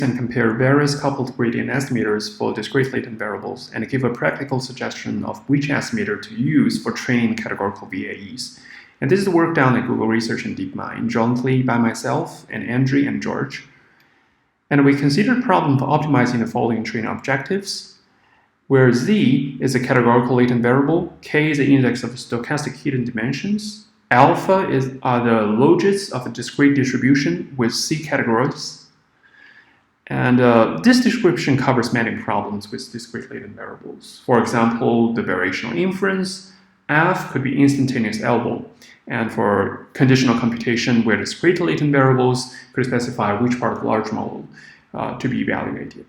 and compare various coupled gradient estimators for discrete latent variables and give a practical suggestion of which estimator to use for training categorical VAEs. And this is work done at Google Research and DeepMind, jointly by myself and Andrew and George. And we considered the problem for optimizing the following training objectives, where Z is a categorical latent variable, K is the index of stochastic hidden dimensions, alpha are the logits of a discrete distribution with C categories. And this description covers many problems with discrete latent variables. For example, the variational inference, F could be instantaneous elbow. And for conditional computation where discrete latent variables could specify which part of the large model to be evaluated.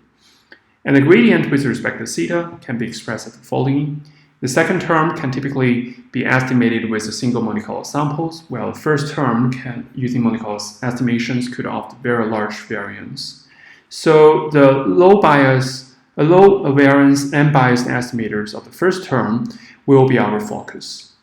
And the gradient with respect to theta can be expressed as the following. The second term can typically be estimated with a single Monte Carlo samples, while the first term using Monte Carlo estimations could offer very large variance. So the low variance and biased estimators of the first term will be our focus.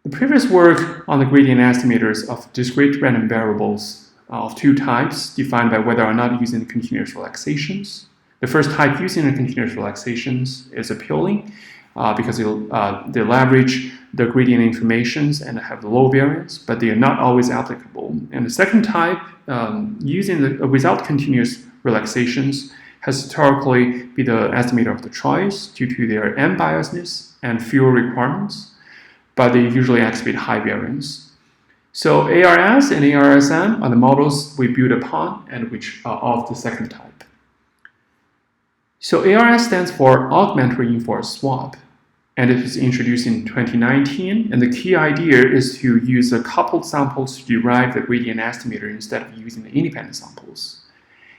The previous work on the gradient estimators of discrete random variables of two types defined by whether or not using continuous relaxations. The first type using the continuous relaxations is appealing because they leverage the gradient informations and have low variance, but they are not always applicable. And the second type, without continuous relaxations, has historically been the estimator of the choice due to their unbiasedness and fewer requirements, but they usually exhibit high variance. So ARS and ARSM are the models we build upon and which are of the second type. So ARS stands for Augment Reinforced Swap, and it was introduced in 2019, and the key idea is to use the coupled samples to derive the gradient estimator instead of using the independent samples.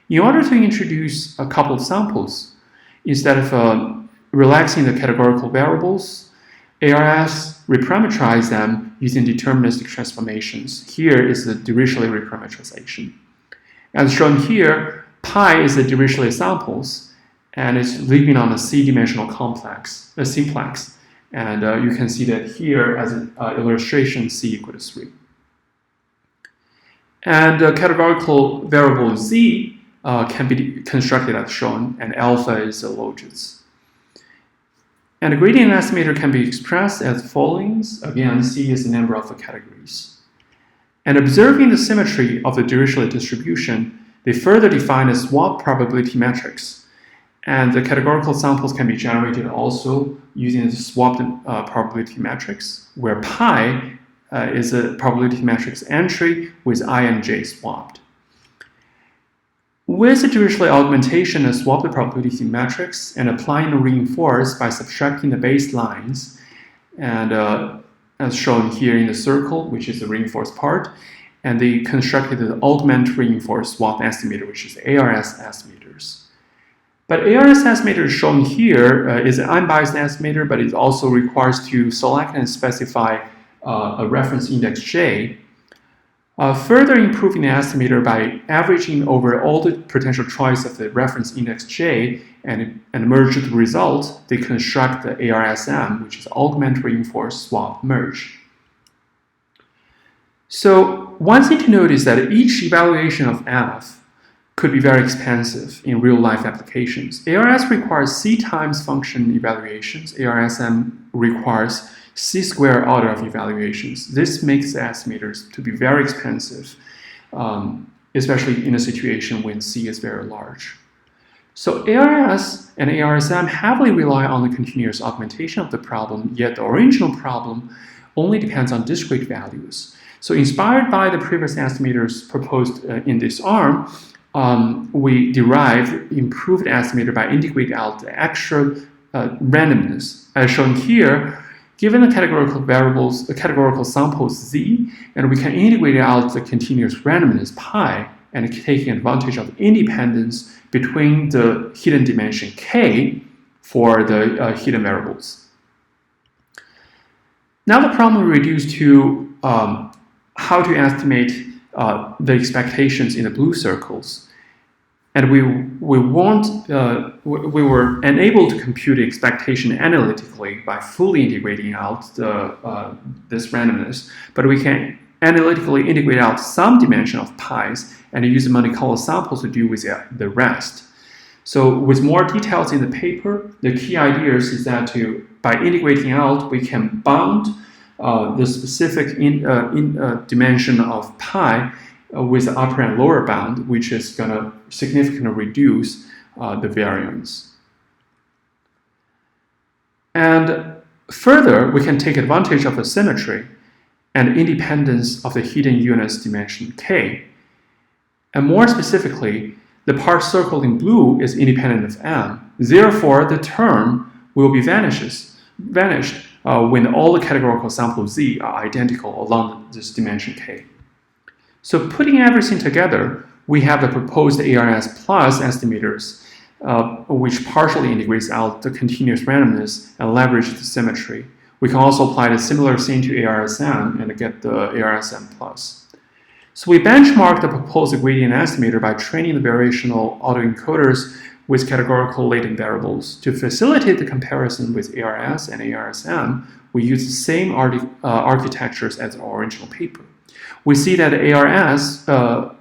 In order to introduce coupled samples, instead of relaxing the categorical variables, ARS reparametrized them using deterministic transformations. Here is the Dirichlet reparametrization. As shown here, pi is the Dirichlet samples, and it's living on a C-dimensional simplex. And you can see that here as an illustration, C equal to 3. And the categorical variable Z can be constructed as shown, and alpha is the logits. And the gradient estimator can be expressed as follows. Again, C is the number of the categories. And observing the symmetry of the Dirichlet distribution, they further define a swap probability matrix. And the categorical samples can be generated also using the swapped probability matrix, where pi is a probability matrix entry with I and j swapped. With the Dirichlet augmentation and swap the probability matrix and applying the reinforce by subtracting the baselines, and as shown here in the circle, which is the reinforced part, and they constructed the augment reinforced swap estimator, which is the ARS estimators. But ARS estimator shown here is an unbiased estimator, but it also requires to select and specify a reference index j. Further improving the estimator by averaging over all the potential choice of the reference index j and merge the result, they construct the ARSM, which is augment reinforced swap merge. So one thing to note is that each evaluation of F could be very expensive in real-life applications. ARS requires C times function evaluations. ARSM requires C-square order of evaluations. This makes the estimators to be very expensive, especially in a situation when C is very large. So ARS and ARSM heavily rely on the continuous augmentation of the problem, yet the original problem only depends on discrete values. So inspired by the previous estimators proposed in this arm, we derived improved estimator by integrating out the extra randomness. As shown here, given the categorical variables, the categorical samples Z, and we can integrate out the continuous randomness pi and taking advantage of independence between the hidden dimension K for the hidden variables. Now the problem reduced to how to estimate the expectations in the blue circles. And we were unable to compute the expectation analytically by fully integrating out this randomness, but we can analytically integrate out some dimension of pi's and use Monte Carlo samples to do with the rest. So with more details in the paper, the key ideas is that by integrating out, we can bound the specific dimension of pi with the upper and lower bound, which is going to significantly reduce the variance. And further, we can take advantage of the symmetry and independence of the hidden units dimension k. And more specifically, the part circled in blue is independent of m. Therefore, the term will be vanished when all the categorical samples z are identical along this dimension k. So putting everything together, we have the proposed ARS plus estimators, which partially integrates out the continuous randomness and leverages the symmetry. We can also apply the similar thing to ARSM and get the ARSM plus. So we benchmark the proposed gradient estimator by training the variational autoencoders with categorical latent variables. To facilitate the comparison with ARS and ARSM, we use the same architectures as our original paper. We see that ARS,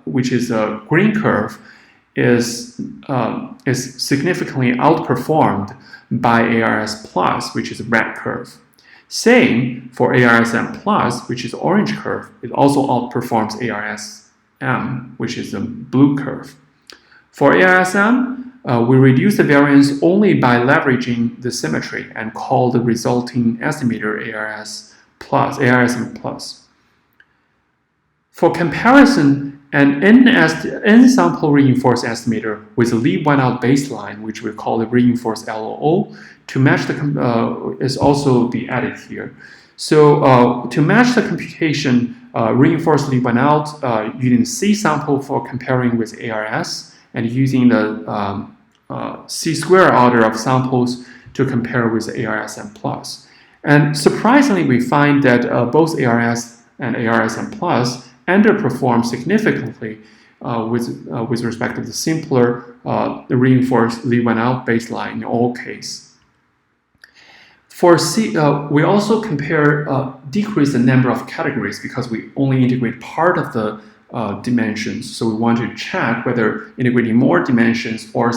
which is a green curve, is significantly outperformed by ARS plus, which is a red curve. Same for ARSM plus, which is orange curve. It also outperforms ARSM, which is a blue curve. For ARSM, we reduce the variance only by leveraging the symmetry and call the resulting estimator ARSM plus. For comparison, an n-sample reinforced estimator with a leave one out baseline, which we call the reinforced LOO, to match the is also be added here. So to match the computation, reinforced leave one out using C sample for comparing with ARS, and using the C square order of samples to compare with ARSM plus. And surprisingly, we find that both ARS and ARSM plus underperform significantly with respect to the simpler the reinforced leave one out baseline in all cases. For C, we also decrease the number of categories because we only integrate part of the dimensions. So we want to check whether integrating more dimensions or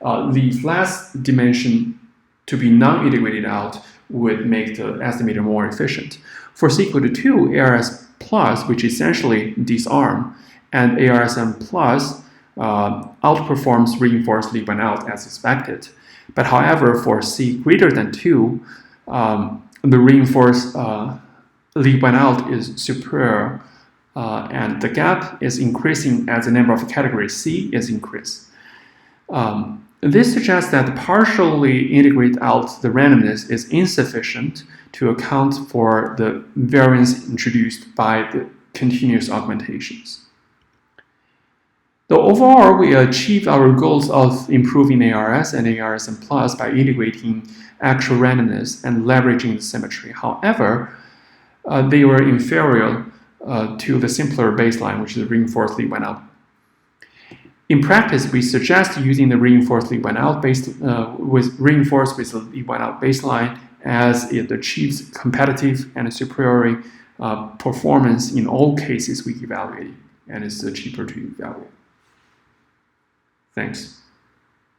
leave less dimension to be non-integrated out would make the estimator more efficient. For C equal to 2, ARS plus, which essentially disarm, and ARSM plus outperforms reinforced leave one out as expected. But however, for C greater than 2, the reinforced leave one out is superior, and the gap is increasing as the number of categories C is increased. This suggests that partially integrate out the randomness is insufficient to account for the variance introduced by the continuous augmentations. So overall, we achieved our goals of improving ARS and ARSM plus by integrating actual randomness and leveraging the symmetry. However, they were inferior to the simpler baseline, which is reinforced leave one out. In practice, we suggest using the reinforced leave one out reinforced with the leave one out baseline, as it achieves competitive and superior performance in all cases we evaluate, and it's cheaper to evaluate. Thanks.